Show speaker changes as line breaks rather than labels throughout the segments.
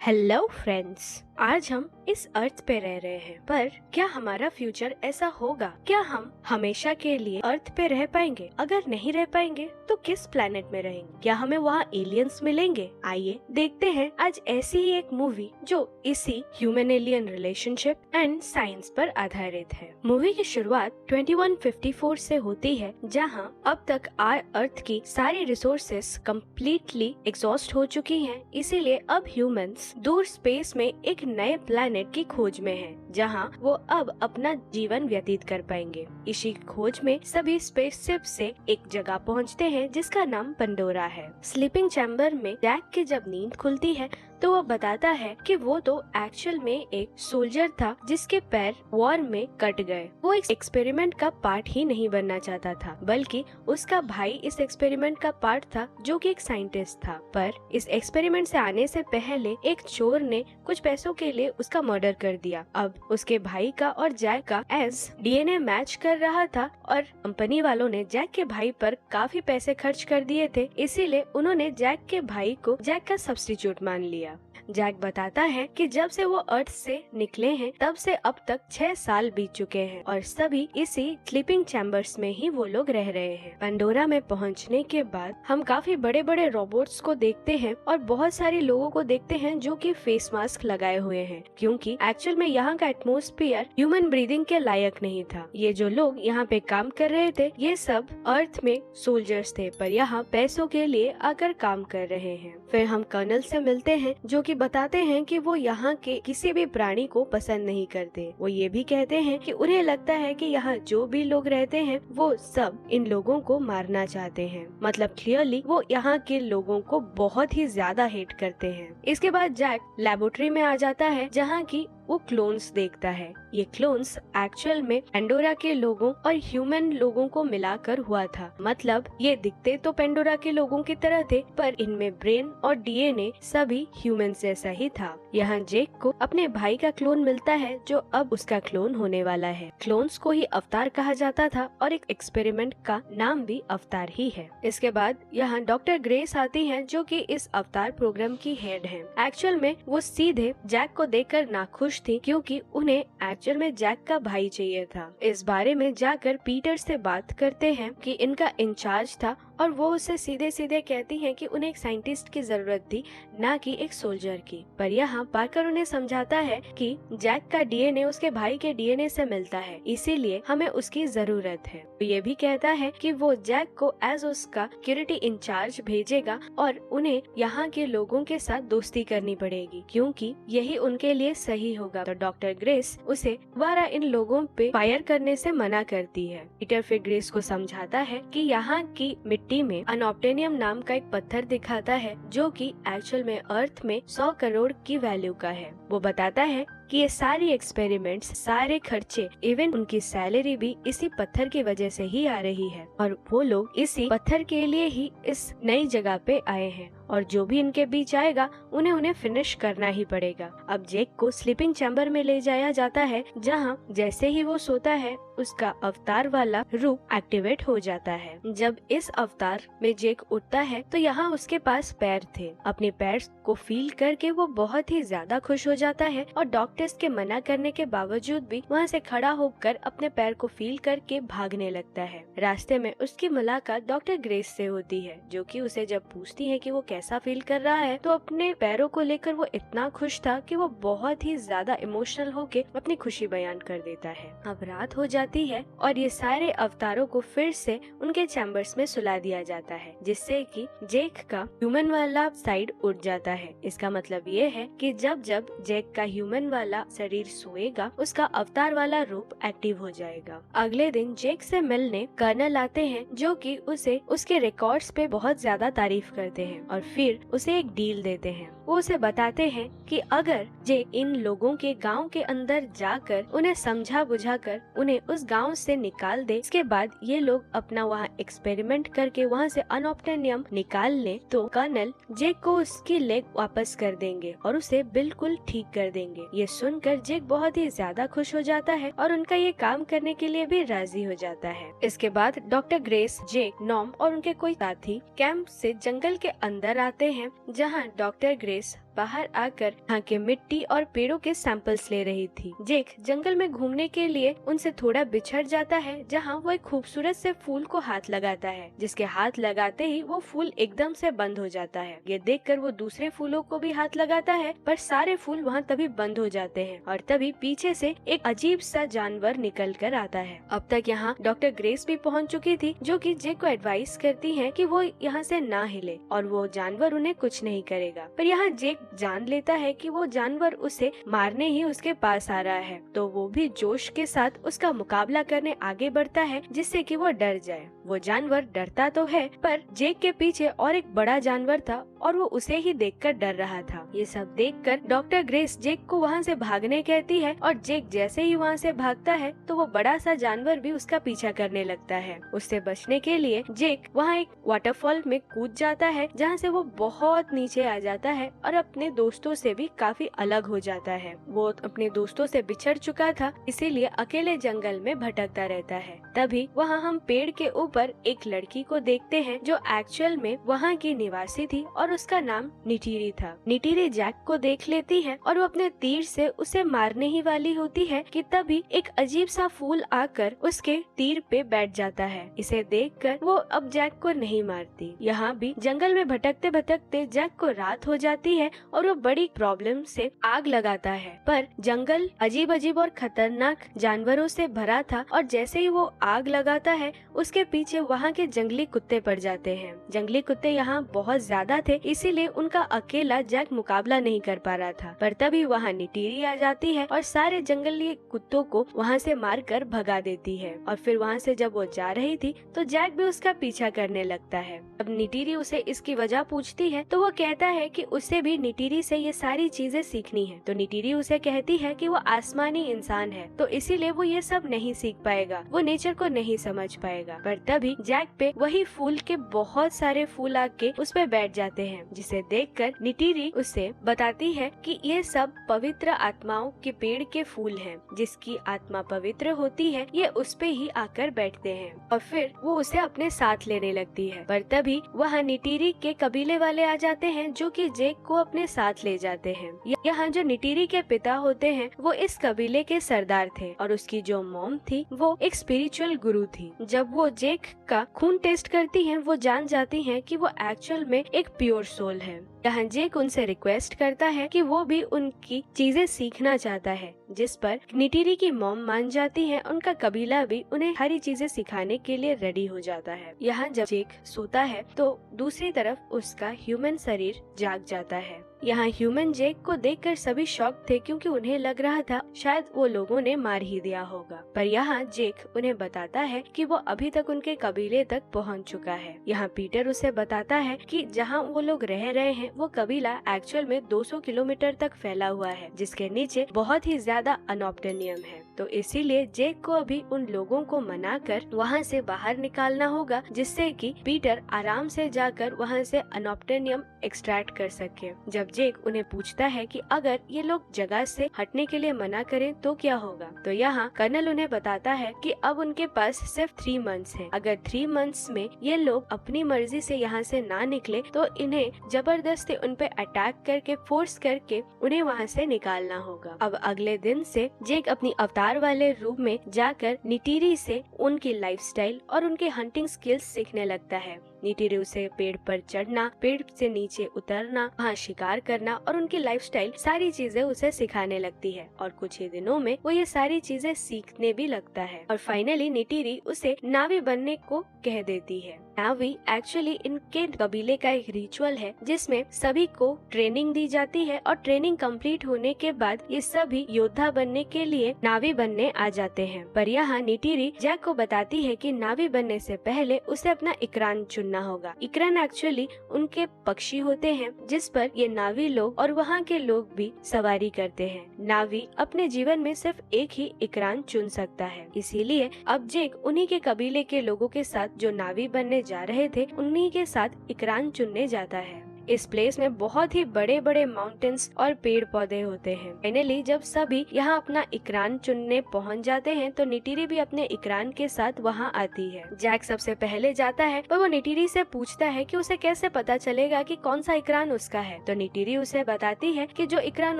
Hello friends, आज हम इस अर्थ पे रह रहे हैं, पर क्या हमारा फ्यूचर ऐसा होगा? क्या हम हमेशा के लिए अर्थ पे रह पाएंगे? अगर नहीं रह पाएंगे तो किस प्लेनेट में रहेंगे? क्या हमें वहाँ एलियंस मिलेंगे? आइए देखते हैं आज ऐसी ही एक मूवी जो इसी human alien relationship and science पर आधारित है। मूवी की शुरुआत 2154 से होती है, जहाँ अब तक अर्थ की सारी रिसोर्सेस कम्प्लीटली एग्जॉस्ट हो चुकी हैं, इसीलिए अब ह्यूमंस दूर स्पेस में एक नए प्लैनेट की खोज में हैं, जहां वो अब अपना जीवन व्यतीत कर पाएंगे। इसी खोज में सभी स्पेसशिप से एक जगह पहुंचते हैं जिसका नाम पंडोरा है। स्लीपिंग चैम्बर में जैक की जब नींद खुलती है तो वो बताता है कि वो तो एक्चुअल में एक सोल्जर था जिसके पैर वॉर में कट गए। वो एक एक्सपेरिमेंट का पार्ट ही नहीं बनना चाहता था, बल्कि उसका भाई इस एक्सपेरिमेंट का पार्ट था जो कि एक साइंटिस्ट था। पर इस एक्सपेरिमेंट से आने से पहले एक चोर ने कुछ पैसों के लिए उसका मर्डर कर दिया। अब उसके भाई का और जैक का एज डीएनए मैच कर रहा था और कंपनी वालों ने जैक के भाई पर काफी पैसे खर्च कर दिए थे, इसीलिए उन्होंने जैक के भाई को जैक का सब्स्टिट्यूट मान लिया। जैक बताता है कि जब से वो अर्थ से निकले हैं तब से अब तक 6 साल बीत चुके हैं और सभी इसी स्लीपिंग चैम्बर्स में ही वो लोग रह रहे हैं। पंडोरा में पहुंचने के बाद हम काफी बड़े बड़े रोबोट्स को देखते हैं और बहुत सारे लोगों को देखते हैं जो कि फेस मास्क लगाए हुए हैं, क्योंकि एक्चुअल में यहाँ का एटमॉस्फेयर ह्यूमन ब्रीदिंग के लायक नहीं था। ये जो लोग यहाँ पे काम कर रहे थे ये सब अर्थ में सोल्जर्स थे, पर यहाँ पैसों के लिए आकर काम कर रहे हैं। फिर हम कर्नल से मिलते हैं जो कि बताते हैं कि वो यहाँ के किसी भी प्राणी को पसंद नहीं करते। वो ये भी कहते हैं कि उन्हें लगता है कि यहाँ जो भी लोग रहते हैं वो सब इन लोगों को मारना चाहते हैं। मतलब क्लियरली वो यहाँ के लोगों को बहुत ही ज्यादा हेट करते हैं। इसके बाद जैक लेबोरेटरी में आ जाता है जहाँ की वो क्लोन्स देखता है। ये क्लोन्स एक्चुअल में पेंडोरा के लोगों और ह्यूमन लोगों को मिलाकर हुआ था। मतलब ये दिखते तो पेंडोरा के लोगों की तरह थे, पर इनमें ब्रेन और डीएनए सभी ह्यूमन जैसा ही था। यहाँ जेक को अपने भाई का क्लोन मिलता है जो अब उसका क्लोन होने वाला है। क्लोन्स को ही अवतार कहा जाता था और एक एक्सपेरिमेंट का नाम भी अवतार ही है। इसके बाद यहाँ डॉक्टर ग्रेस आती है जो कि इस अवतार प्रोग्राम की हेड है। एक्चुअल में वो सीधे जैक को देखकर नाखुश थी, क्योंकि उन्हें एक्चुअल में जैक का भाई चाहिए था। इस बारे में जाकर पीटर से बात करते हैं कि इनका इंचार्ज था और वो उसे सीधे सीधे कहती हैं कि उन्हें एक साइंटिस्ट की जरूरत थी, ना कि एक सोल्जर की। पर यहाँ पार्कर उन्हें समझाता है कि जैक का डीएनए उसके भाई के डीएनए से मिलता है, इसीलिए हमें उसकी जरूरत है। तो ये भी कहता है कि वो जैक को एज उसका सिक्योरिटी इंचार्ज भेजेगा और उन्हें यहाँ के लोगों के साथ दोस्ती करनी पड़ेगी, क्योंकि यही उनके लिए सही होगा। तो डॉक्टर ग्रेस उसे दोबारा इन लोगों पे फायर करने से मना करती है। पीटर फिर ग्रेस को समझाता है कि यहाँ की मिट्टी में अनऑब्टेनियम नाम का एक पत्थर दिखाता है जो कि एक्चुअल में अर्थ में 100 करोड़ की वैल्यू का है। वो बताता है कि ये सारी एक्सपेरिमेंट्स, सारे खर्चे, इवन उनकी सैलरी भी इसी पत्थर की वजह से ही आ रही है और वो लोग इसी पत्थर के लिए ही इस नई जगह पे आए हैं और जो भी इनके बीच आएगा उन्हें फिनिश करना ही पड़ेगा। अब जेक को स्लीपिंग चैम्बर में ले जाया जाता है, जहाँ जैसे ही वो सोता है उसका अवतार वाला रूप एक्टिवेट हो जाता है। जब इस अवतार में जेक उठता है तो यहाँ उसके पास पैर थे। अपने पैर को फील करके वो बहुत ही ज्यादा खुश हो जाता है और डॉक्टर्स के मना करने के बावजूद भी वहाँ से खड़ा होकर अपने पैर को फील करके भागने लगता है। रास्ते में उसकी मुलाकात डॉक्टर ग्रेस से होती है, जो कि उसे जब पूछती है कि वो कैसा फील कर रहा है, तो अपने पैरों को लेकर वो इतना खुश था कि वो बहुत ही ज्यादा इमोशनल होके अपनी खुशी बयान कर देता है। अब रात हो जाती है और ये सारे अवतारों को फिर से उनके चैम्बर्स में सुला दिया जाता है, जिससे कि जेक का ह्यूमन वाला साइड उठ जाता है। इसका मतलब ये है कि जब जब जेक का ह्यूमन वाला शरीर सोएगा उसका अवतार वाला रूप एक्टिव हो जाएगा। अगले दिन जेक से मिलने कर्नल आते हैं जो कि उसे उसके रिकॉर्ड्स पे बहुत ज्यादा तारीफ करते हैं और फिर उसे एक डील देते हैं। वो उसे बताते हैं कि अगर जेक इन लोगों के गांव के अंदर जाकर उन्हें समझा बुझाकर उन्हें उस गांव से निकाल दे, इसके बाद ये लोग अपना वहाँ एक्सपेरिमेंट करके वहाँ से अनऑब्टेनियम निकाल ले, तो कर्नल जेक को उसकी लेग वापस कर देंगे और उसे बिल्कुल ठीक कर देंगे। ये सुनकर जेक बहुत ही ज्यादा खुश हो जाता है और उनका ये काम करने के लिए भी राजी हो जाता है। इसके बाद डॉक्टर ग्रेस, जेक, नॉम और उनके कोई साथी कैंप से जंगल के अंदर आते हैं, जहाँ डॉक्टर ग्रेस बाहर आकर यहाँ के मिट्टी और पेड़ों के सैंपल्स ले रही थी। जेक जंगल में घूमने के लिए उनसे थोड़ा बिछड़ जाता है, जहाँ वो एक खूबसूरत से फूल को हाथ लगाता है, जिसके हाथ लगाते ही वो फूल एकदम से बंद हो जाता है। ये देखकर वो दूसरे फूलों को भी हाथ लगाता है, पर सारे फूल वहाँ तभी बंद हो जाते हैं और तभी पीछे से एक अजीब सा जानवर निकल कर आता है। अब तक यहाँ डॉक्टर ग्रेस भी पहुँच चुकी थी, जो कि जेक को एडवाइस करती है कि वो यहाँ से ना हिले और वो जानवर उन्हें कुछ नहीं करेगा। पर यहाँ जेक जान लेता है कि वो जानवर उसे मारने ही उसके पास आ रहा है, तो वो भी जोश के साथ उसका मुकाबला करने आगे बढ़ता है, जिससे कि वो डर जाए। वो जानवर डरता तो है, पर जेक के पीछे और एक बड़ा जानवर था और वो उसे ही देखकर डर रहा था। ये सब देखकर डॉक्टर ग्रेस जेक को वहाँ से भागने कहती है और जेक जैसे ही वहाँ से भागता है तो वो बड़ा सा जानवर भी उसका पीछा करने लगता है। उससे बचने के लिए जेक वहाँ एक वाटरफॉल में कूद जाता है, जहाँ से वो बहुत नीचे आ जाता है और अपने दोस्तों से भी काफी अलग हो जाता है। वो अपने दोस्तों से बिछड़ चुका था, इसीलिए अकेले जंगल में भटकता रहता है। तभी वहाँ हम पेड़ के ऊपर एक लड़की को देखते हैं, जो एक्चुअल में वहाँ की निवासी थी और उसका नाम निटिरी था। निटिरी जैक को देख लेती है और वो अपने तीर से उसे मारने ही वाली होती है कि तभी एक अजीब सा फूल आकर उसके तीर पे बैठ जाता है। इसे देखकर वो अब जैक को नहीं मारती। यहाँ भी जंगल में भटकते भटकते जैक को रात हो जाती है और वो बड़ी प्रॉब्लम से आग लगाता है, पर जंगल अजीब अजीब और खतरनाक जानवरों से भरा था और जैसे ही वो आग लगाता है उसके पीछे वहाँ के जंगली कुत्ते पड़ जाते हैं। जंगली कुत्ते यहाँ बहुत ज्यादा थे, इसीलिए उनका अकेला जैक मुकाबला नहीं कर पा रहा था। पर तभी वहाँ निटिरी आ जाती है और सारे जंगली कुत्तों को वहाँ से मारकर भगा देती है। और फिर वहाँ से जब वो जा रही थी तो जैक भी उसका पीछा करने लगता है। अब निटिरी उसे इसकी वजह पूछती है तो वो कहता है कि उसे भी निटिरी से ये सारी चीजें सीखनी है। तो निटिरी उसे कहती है कि वो आसमानी इंसान है, तो इसीलिए वो ये सब नहीं सीख पाएगा, वो नेचर को नहीं समझ पाएगा। पर तभी जैक पे वही फूल के बहुत सारे फूल आके उस पे बैठ जाते हैं, जिसे देखकर निटिरी उसे बताती है कि ये सब पवित्र आत्माओं के पेड़ के फूल हैं। जिसकी आत्मा पवित्र होती है ये उस पे ही आकर बैठते हैं और फिर वो उसे अपने साथ लेने लगती है। पर तभी वहाँ निटिरी के कबीले वाले आ जाते हैं, जो कि जेक को अपने साथ ले जाते हैं। यहाँ जो निटिरी के पिता होते हैं वो इस कबीले के सरदार थे और उसकी जो मॉम थी वो एक स्पिरिचुअल गुरु थी। जब वो जेक का खून टेस्ट करती हैं वो जान जाती हैं कि वो एक्चुअल में एक प्योर सोल है। यहाँ जेक उनसे रिक्वेस्ट करता है कि वो भी उनकी चीजें सीखना चाहता है, जिस पर निटिरी की मॉम मान जाती है। उनका कबीला भी उन्हें हरी चीजें सिखाने के लिए रेडी हो जाता है। यहाँ जब जेक सोता है तो दूसरी तरफ उसका ह्यूमन शरीर जाग जाता है। यहाँ ह्यूमन जेक को देखकर सभी शॉक थे, क्योंकि उन्हें लग रहा था शायद वो लोगों ने मार ही दिया होगा। पर यहाँ जेक उन्हें बताता है कि वो अभी तक उनके कबीले तक पहुँच चुका है। यहाँ पीटर उसे बताता है कि जहाँ वो लोग रह रहे हैं वो कबीला एक्चुअल में 200 किलोमीटर तक फैला हुआ है, जिसके नीचे बहुत ही ज्यादा अनॉप्टेनियम है। तो इसीलिए जेक को अभी उन लोगों को मनाकर वहाँ से बाहर निकालना होगा, जिससे कि पीटर आराम से जाकर वहाँ से अनॉप्टेनियम एक्सट्रैक्ट कर सके। जब जेक उन्हें पूछता है कि अगर ये लोग जगह से हटने के लिए मना करें तो क्या होगा, तो यहाँ कर्नल उन्हें बताता है कि अब उनके पास सिर्फ 3 मंथ्स हैं। अगर 3 मंथ्स में ये लोग अपनी मर्जी से यहाँ से ना निकले तो इन्हें जबरदस्ती उन पे अटैक करके फोर्स करके उन्हें वहाँ से निकालना होगा। अब अगले दिन से जेक अपनी अवतार वाले रूप में जाकर निटिरी से उनकी लाइफस्टाइल और उनके हंटिंग स्किल्स सीखने लगता है। निटिरी उसे पेड़ पर चढ़ना, पेड़ से नीचे उतरना, वहाँ शिकार करना और उनकी लाइफस्टाइल सारी चीजें उसे सिखाने लगती है और कुछ ही दिनों में वो ये सारी चीजें सीखने भी लगता है। और फाइनली निटिरी उसे नावी बनने को कह देती है। नावी एक्चुअली इनके कबीले का एक रिचुअल है, जिसमें सभी को ट्रेनिंग दी जाती है और ट्रेनिंग कंप्लीट होने के बाद ये सभी योद्धा बनने के लिए नावी बनने आ जाते हैं। पर यहाँ निटिरी जैक को बताती है कि नावी बनने से पहले उसे अपना इकरान चुनना होगा। इकरान एक्चुअली उनके पक्षी होते हैं, जिस पर ये नावी लोग और वहाँ के लोग भी सवारी करते हैं। नावी अपने जीवन में सिर्फ एक ही इकरान चुन सकता है, इसीलिए अब जेक उन्हीं के कबीले के लोगों के साथ जो नावी बनने जा रहे थे उन्हीं के साथ इकरान चुनने जाता है। इस प्लेस में बहुत ही बड़े बड़े माउंटेन्स और पेड़ पौधे होते हैं। फाइनली जब सभी यहाँ अपना इकरान चुनने पहुँच जाते हैं तो निटिरी भी अपने इकरान के साथ वहाँ आती है। जैक सबसे पहले जाता है पर वो निटिरी से पूछता है कि उसे कैसे पता चलेगा कि कौन सा इकरान उसका है। तो निटिरी उसे बताती है कि जो इकरान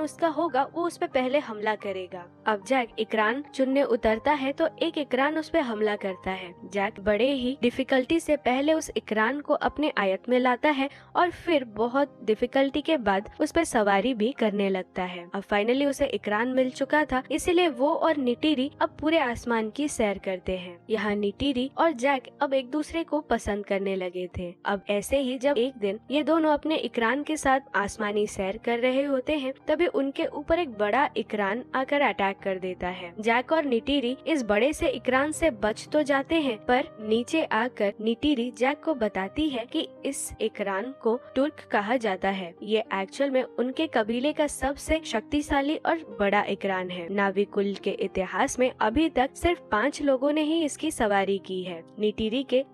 उसका होगा वो उस पे पहले हमला करेगा। अब जैक इकरान चुनने उतरता है तो एक इकरान उस पे हमला करता है। जैक बड़े ही डिफिकल्टी से पहले उस इकरान को अपने आयत में लाता है और फिर बहुत डिफिकल्टी के बाद उस पे सवारी भी करने लगता है। अब फाइनली उसे इकरान मिल चुका था, इसीलिए वो और निटिरी अब पूरे आसमान की सैर करते हैं। यहाँ निटिरी और जैक अब एक दूसरे को पसंद करने लगे थे। अब ऐसे ही जब एक दिन ये दोनों अपने इकरान के साथ आसमानी सैर कर रहे होते हैं तभी उनके ऊपर एक बड़ा इकरान आकर अटैक कर देता है। जैक और निटिरी इस बड़े से इकरान से बच तो जाते हैं पर नीचे आकर निटिरी जैक को बताती है कि इस इकरान को तुर्क कहा जाता है। ये एक्चुअल में उनके कबीले का सबसे शक्तिशाली और बड़ा इकरान है। नाविकुल के इतिहास में अभी तक सिर्फ 5 लोगों ने ही इसकी सवारी की है। निटिरी के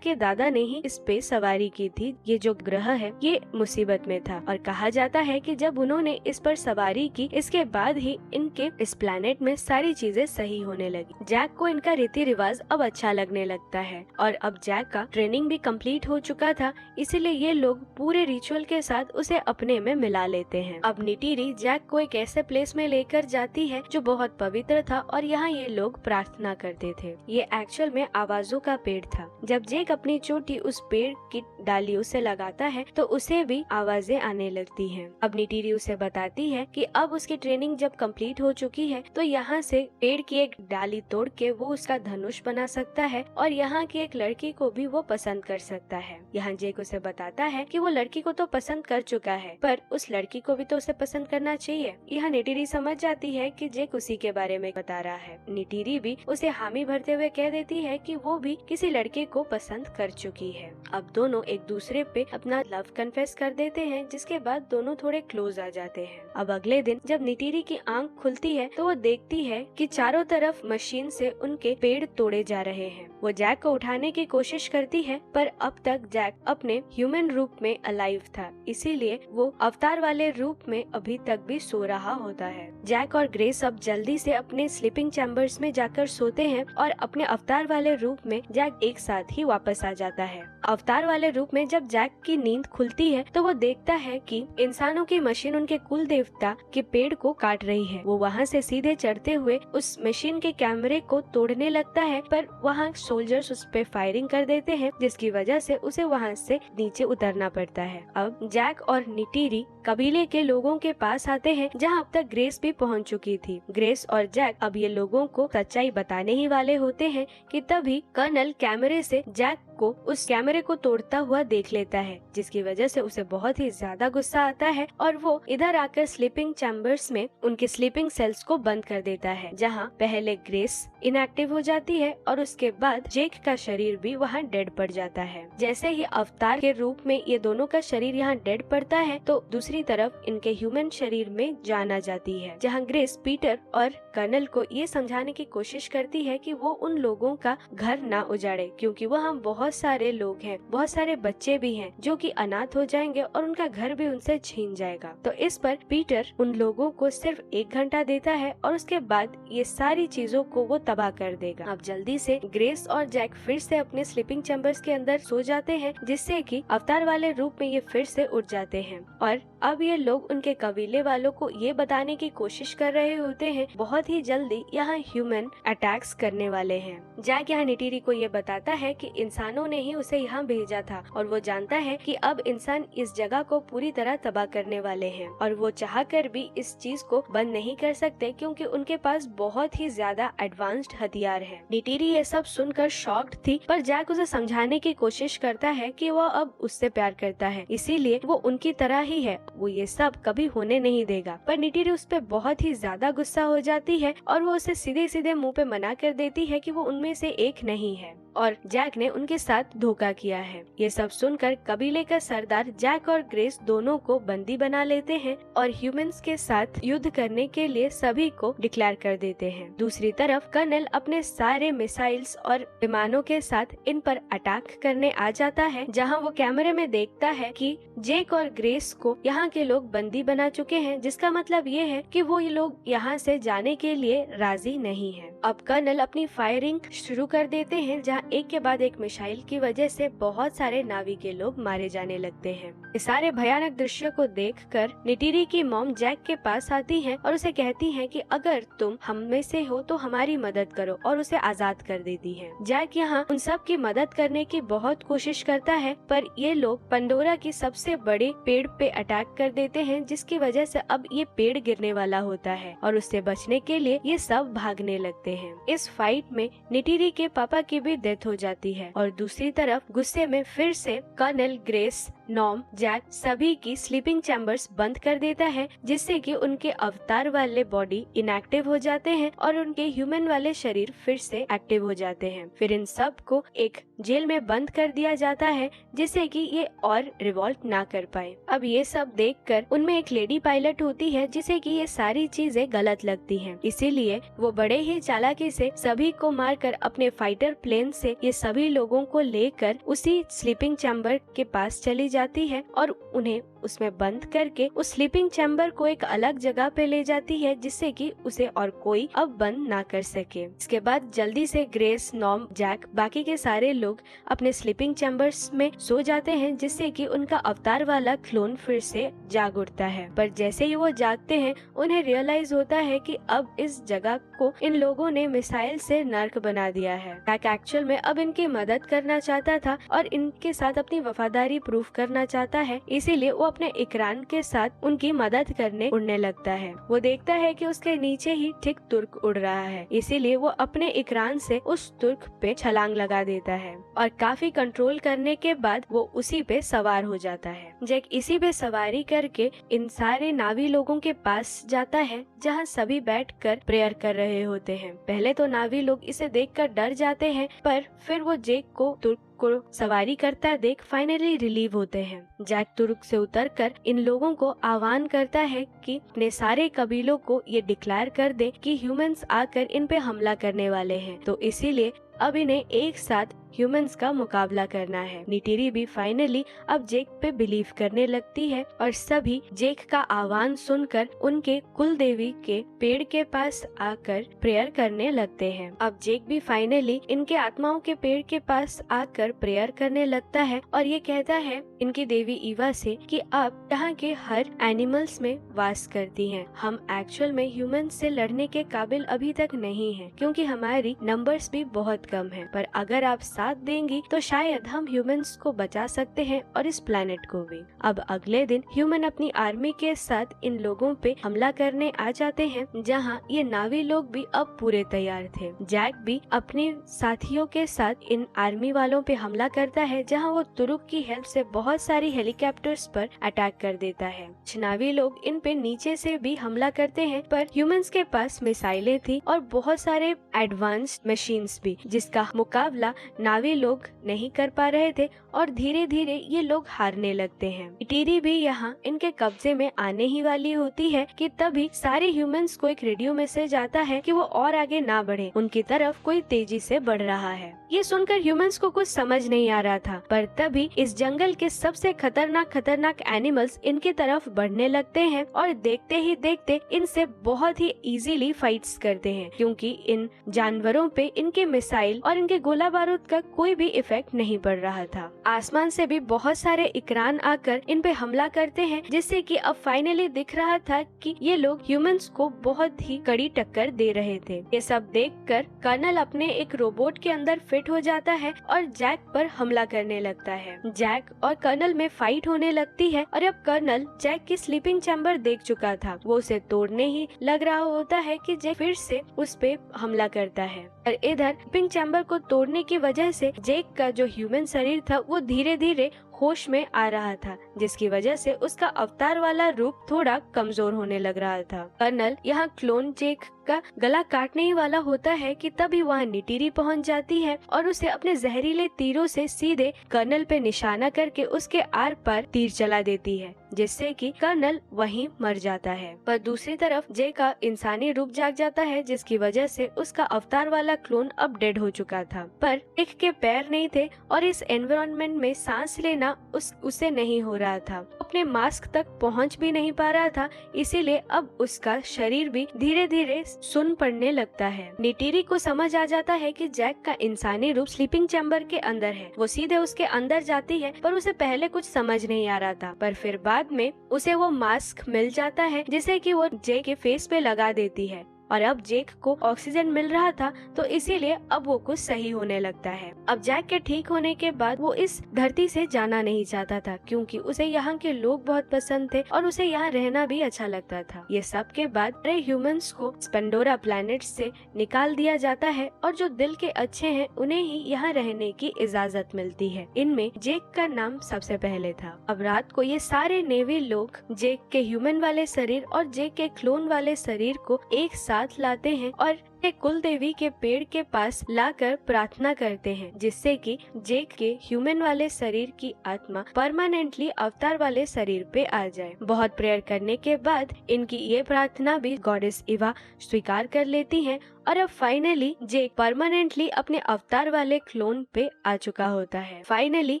दादा ने ही इस पे सवारी की थी। ये जो ग्रह है ये मुसीबत में था और कहा जाता है कि जब उन्होंने इस पर सवारी की इसके बाद ही इनके इस प्लेनेट में सारी चीजें सही होने लगी। जैक को इनका रीति रिवाज अब अच्छा लगने लगता है और अब जैक का ट्रेनिंग भी कंप्लीट हो चुका था, इसीलिए ये लोग पूरे रिचुअल के साथ उसे अपने में मिला लेते हैं। अब निटिरी जैक को एक ऐसे प्लेस में लेकर जाती है जो बहुत पवित्र था और यहाँ ये लोग प्रार्थना करते थे। ये एक्चुअल में आवाजों का पेड़ था। जब जैक अपनी चोटी उस पेड़ की डालियों से लगाता है तो उसे भी आवाजें आने लगती हैं। अब निटिरी उसे बताती है कि अब उसकी ट्रेनिंग जब कंप्लीट हो चुकी है तो यहाँ से पेड़ की एक डाली तोड़ के वो उसका धनुष बना सकता है और यहाँ की एक लड़की को भी वो पसंद कर सकता है। यहाँ जैक उसे बताता है कि वो लड़की को तो पसंद कर चुका है पर उस लड़की को भी तो उसे पसंद करना चाहिए। यहाँ निटिरी समझ जाती है कि जैक उसी के बारे में बता रहा है। निटिरी भी उसे हामी भरते हुए कह देती है कि वो भी किसी लड़के को पसंद कर चुकी है। अब दोनों एक दूसरे पे अपना लव कन्फेस कर देते हैं जिसके बाद दोनों थोड़े क्लोज आ जाते हैं। अब अगले दिन जब निटिरी की आंख खुलती है तो वो देखती है कि चारों तरफ मशीन से उनके पेड़ तोड़े जा रहे हैं। वो जैक को उठाने की कोशिश करती है पर अब तक जैक अपने ह्यूमन रूप में अलाइव था, इसीलिए वो अवतार वाले रूप में अभी तक भी सो रहा होता है। जैक और ग्रेस अब जल्दी से अपने स्लीपिंग चैम्बर्स में जाकर सोते हैं और अपने अवतार वाले रूप में जैक एक साथ ही वापस आ जाता है। अवतार वाले रूप में जब जैक की नींद खुलती है तो वो देखता है कि इंसानों की मशीन उनके कुल देवता के पेड़ को काट रही है। वो वहाँ से सीधे चढ़ते हुए उस मशीन के कैमरे को तोड़ने लगता है पर वहाँ सोल्जर्स उस पे फायरिंग कर देते हैं जिसकी वजह से उसे वहाँ से नीचे उतरना पड़ता है। अब जैक और निटिरी कबीले के लोगों के पास आते हैं जहाँ अब तक ग्रेस भी पहुँच चुकी थी। ग्रेस और जैक अब ये लोगों को सच्चाई बताने ही वाले होते हैं कि तभी कर्नल कैमरे से जैक को उस कैमरे को तोड़ता हुआ देख लेता है जिसकी वजह से उसे बहुत ही ज्यादा गुस्सा आता है और वो इधर आकर स्लीपिंग चैम्बर्स में उनके स्लीपिंग सेल्स को बंद कर देता है जहाँ पहले ग्रेस इनएक्टिव हो जाती है और उसके बाद जैक का शरीर भी वहाँ डेड पड़ जाता है। जैसे ही अवतार के रूप में ये दोनों का शरीर यहाँ डेड पड़ता है तो दूसरी तरफ इनके ह्यूमन शरीर में जान आ जाती है जहाँ ग्रेस पीटर और कर्नल को ये समझाने की कोशिश करती है कि वो उन लोगों का घर ना उजाड़े क्योंकि वहाँ बहुत सारे लोग हैं, बहुत सारे बच्चे भी हैं जो कि अनाथ हो जाएंगे और उनका घर भी उनसे छीन जाएगा। तो इस पर पीटर उन लोगों को सिर्फ 1 घंटा देता है और उसके बाद ये सारी चीजों को वो तबाह कर देगा। अब जल्दी से ग्रेस और जैक फिर से अपने स्लीपिंग चैम्बर्स के अंदर सो जाते हैं जिससे कि अवतार वाले रूप में ये फिर से उठ जाते हैं और अब ये लोग उनके कबीले वालों को ये बताने की कोशिश कर रहे होते हैं बहुत ही जल्दी यहाँ ह्यूमन अटैक्स करने वाले हैं। जैक यहाँ निटिरी को ये बताता है कि इंसानों ने ही उसे यहाँ भेजा था और वो जानता है कि अब इंसान इस जगह को पूरी तरह तबाह करने वाले हैं और वो चाहकर भी इस चीज को बंद नहीं कर सकते क्योंकि उनके पास बहुत ही ज्यादा एडवांस्ड हथियार है। निटिरी ये सब सुनकर शॉक्ड थी पर जैक उसे समझाने की कोशिश करता है कि वो अब उससे प्यार करता है इसीलिए वो उनकी तरह ही है वो ये सब कभी होने नहीं देगा। पर नीटिरी उस पे बहुत ही ज्यादा गुस्सा हो जाती है और वो उसे सीधे सीधे मुंह पे मना कर देती है कि वो उनमें से एक नहीं है और जैक ने उनके साथ धोखा किया है। ये सब सुनकर कबीले का सरदार जैक और ग्रेस दोनों को बंदी बना लेते हैं और ह्यूमंस के साथ युद्ध करने के लिए सभी को डिक्लेयर कर देते हैं। दूसरी तरफ कर्नल अपने सारे मिसाइल्स और विमानों के साथ इन पर अटैक करने आ जाता है, जहां वो कैमरे में देखता है कि जैक और ग्रेस को यहाँ के लोग बंदी बना चुके हैं, जिसका मतलब ये है कि वो ये लोग यहाँ से जाने के लिए राजी नहीं है। अब कर्नल अपनी फायरिंग शुरू कर देते हैं, जहाँ एक के बाद एक मिसाइल की वजह से बहुत सारे नावी के लोग मारे जाने लगते हैं। इस सारे भयानक दृश्य को देखकर नीटिरी की मॉम जैक के पास आती है और उसे कहती है कि अगर तुम हम में से हो तो हमारी मदद करो, और उसे आजाद कर देती है। जैक यहाँ उन सब की मदद करने की बहुत कोशिश करता है, पर ये लोग पंडोरा की सबसे बड़े पेड़ पे अटैक कर देते हैं, जिसकी वजह से अब ये पेड़ गिरने वाला होता है और उससे बचने के लिए ये सब भागने लगते हैं। इस फाइट में नीटिरी के पापा की भी डेथ हो जाती है और दूसरी तरफ गुस्से में फिर से कर्नल ग्रेस, नॉम, जैक सभी की स्लीपिंग चैम्बर्स बंद कर देता है, जिससे कि उनके अवतार वाले बॉडी इनएक्टिव हो जाते हैं और उनके ह्यूमन वाले शरीर फिर से एक्टिव हो जाते हैं। फिर इन सब को एक जेल में बंद कर दिया जाता है, जिससे कि ये और रिवॉल्ट ना कर पाए। अब ये सब देखकर उनमें एक लेडी पायलट होती है, जिसे कि ये सारी चीजें गलत लगती हैं। इसीलिए वो बड़े ही चालाकी से सभी को मारकर अपने फाइटर प्लेन से ये सभी लोगों को लेकर उसी स्लीपिंग चैम्बर के पास चली जाती है और उन्हें उसमें बंद करके उस स्लीपिंग चैम्बर को एक अलग जगह पे ले जाती है, जिससे कि उसे और कोई अब बंद ना कर सके। इसके बाद जल्दी से ग्रेस, नॉम, जैक बाकी के सारे लोग अपने स्लीपिंग चैम्बर्स में सो जाते हैं, जिससे कि उनका अवतार वाला क्लोन फिर से जाग उठता है। पर जैसे ही वो जागते हैं उन्हें रियलाइज होता है कि अब इस जगह को इन लोगों ने मिसाइल से नर्क बना दिया है। जैक एक्चुअल में अब इनकी मदद करना चाहता था और इनके साथ अपनी वफादारी प्रूफ करना चाहता है, इसीलिए वो अपने इकरान के साथ उनकी मदद करने उड़ने लगता है। वो देखता है कि उसके नीचे ही ठीक तुर्क उड़ रहा है, इसीलिए वो अपने इकरान से उस तुर्क पे छलांग लगा देता है और काफी कंट्रोल करने के बाद वो उसी पे सवार हो जाता है। जैक इसी पे सवारी करके इन सारे नावी लोगों के पास जाता है, जहाँ सभी बैठकर प्रेयर कर रहे होते हैं। पहले तो नावी लोग इसे देखकर डर जाते हैं, पर फिर वो जैक को तुर्क को सवारी करता देख फाइनली रिलीव होते हैं। जैक तुर्क से उतरकर इन लोगों को आह्वान करता है कि अपने सारे कबीलों को ये डिक्लेयर कर दे कि ह्यूमंस आकर इन पे हमला करने वाले हैं, तो इसीलिए अब इन्हें एक साथ ह्यूमंस का मुकाबला करना है। नीटिरी भी फाइनली अब जेक पे बिलीव करने लगती है और सभी जेक का आह्वान सुनकर उनके कुल देवी के पेड़ के पास आकर प्रेयर करने लगते हैं। अब जेक भी फाइनली इनके आत्माओं के पेड़ के पास आकर प्रेयर करने लगता है और ये कहता है इनकी देवी ईवा से कि आप यहाँ के हर एनिमल्स में वास करती हैं। हम एक्चुअल में ह्यूमंस से लड़ने के काबिल अभी तक नहीं हैं, क्योंकि हमारी नंबर्स भी बहुत कम हैं। पर अगर आप साथ देंगी तो शायद हम ह्यूमंस को बचा सकते हैं और इस प्लेनेट को भी। अब अगले दिन ह्यूमन अपनी आर्मी के साथ इन लोगों पे हमला करने आ जाते हैं, जहां ये नावी लोग भी अब पूरे तैयार थे। जैक भी अपने साथियों के साथ इन आर्मी वालों पे हमला करता है, जहां वो तुरुक की हेल्प से बहुत सारी हेलीकॉप्टर्स पर अटैक कर देता है। नावी लोग इन पे नीचे से भी हमला करते हैं, पर ह्यूमंस के पास मिसाइलें थी और बहुत सारे एडवांस्ड मशीन्स भी, जिसका मुकाबला नावी लोग नहीं कर पा रहे थे और धीरे धीरे ये लोग हारने लगते हैं। नीटिरी भी यहाँ इनके कब्जे में आने ही वाली होती है कि तभी सारे ह्यूमंस को एक रेडियो मैसेज आता है कि वो और आगे ना बढ़े, उनकी तरफ कोई तेजी से बढ़ रहा है। ये सुनकर ह्यूमंस को कुछ समझ नहीं आ रहा था, पर तभी इस जंगल के सबसे खतरनाक एनिमल्स इनकी तरफ बढ़ने लगते हैं और देखते ही देखते इनसे बहुत ही इजीली फाइट्स करते हैं, क्योंकि इन जानवरों पे इनके मिसाइल और इनके गोला बारूद का कोई भी इफेक्ट नहीं पड़ रहा था। आसमान से भी बहुत सारे इकरान आकर इन पे हमला करते हैं, जिससे कि अब फाइनली दिख रहा था कि ये लोग ह्यूमंस को बहुत ही कड़ी टक्कर दे रहे थे। ये सब देखकर कर्नल अपने एक रोबोट के अंदर फिट हो जाता है और जैक पर हमला करने लगता है। जैक और कर्नल में फाइट होने लगती है और अब कर्नल जैक की स्लीपिंग चैम्बर देख चुका था। वो उसे तोड़ने ही लग रहा होता है कि जैक फिर से उस पे हमला करता है और इधर स्लीपिंग चैम्बर को तोड़ने की वजह से जैक का जो ह्यूमन शरीर था वो धीरे धीरे होश में आ रहा था, जिसकी वजह से उसका अवतार वाला रूप थोड़ा कमजोर होने लग रहा था। कर्नल यहाँ क्लोन जेक का गला काटने ही वाला होता है कि तभी वहाँ निटिरी पहुँच जाती है और उसे अपने जहरीले तीरों से सीधे कर्नल पे निशाना करके उसके आर पार तीर चला देती है, जिससे कि कर्नल वहीं मर जाता है। पर दूसरी तरफ जे का इंसानी रूप जाग जाता है, जिसकी वजह से उसका अवतार वाला क्लोन अब डेड हो चुका था। पर एक के पैर नहीं थे और इस एनवायरनमेंट में सांस लेना उसे नहीं हो रहा था, अपने मास्क तक पहुंच भी नहीं पा रहा था, इसीलिए अब उसका शरीर भी धीरे धीरे सुन्न पड़ने लगता है। निटिरी को समझ आ जाता है कि जैक का इंसानी रूप स्लीपिंग चैम्बर के अंदर है। वो सीधे उसके अंदर जाती है, पर उसे पहले कुछ समझ नहीं आ रहा था, पर फिर बाद में उसे वो मास्क मिल जाता है, जिसे कि वो जे के फेस पे लगा देती है। और अब जेक को ऑक्सीजन मिल रहा था, तो इसीलिए अब वो कुछ सही होने लगता है। अब जैक के ठीक होने के बाद वो इस धरती से जाना नहीं चाहता था, क्योंकि उसे यहाँ के लोग बहुत पसंद थे और उसे यहाँ रहना भी अच्छा लगता था। ये सब के बाद सारे ह्यूमंस को पेंडोरा प्लैनेट से निकाल दिया जाता है और जो दिल के अच्छे हैं उन्हें ही यहाँ रहने की इजाजत मिलती है। इनमें जेक का नाम सबसे पहले था। अब रात को ये सारे नेवी लोग जेक के ह्यूमन वाले शरीर और जेक के क्लोन वाले शरीर को एक साथ लाते हैं और कुल देवी के पेड़ के पास लाकर प्रार्थना करते हैं, जिससे कि जेक के ह्यूमन वाले शरीर की आत्मा परमानेंटली अवतार वाले शरीर पे आ जाए। बहुत प्रेयर करने के बाद इनकी ये प्रार्थना भी गॉडेस इवा स्वीकार कर लेती हैं और अब फाइनली जेक परमानेंटली अपने अवतार वाले क्लोन पे आ चुका होता है। फाइनली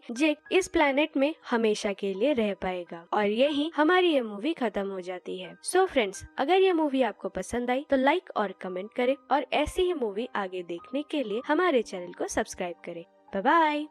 जेक इस प्लेनेट में हमेशा के लिए रह पाएगा और यही हमारी ये मूवी खत्म हो जाती है। सो फ्रेंड्स, अगर ये मूवी आपको पसंद आई तो लाइक और कमेंट करें और ऐसी ही मूवी आगे देखने के लिए हमारे चैनल को सब्सक्राइब करें। Bye bye.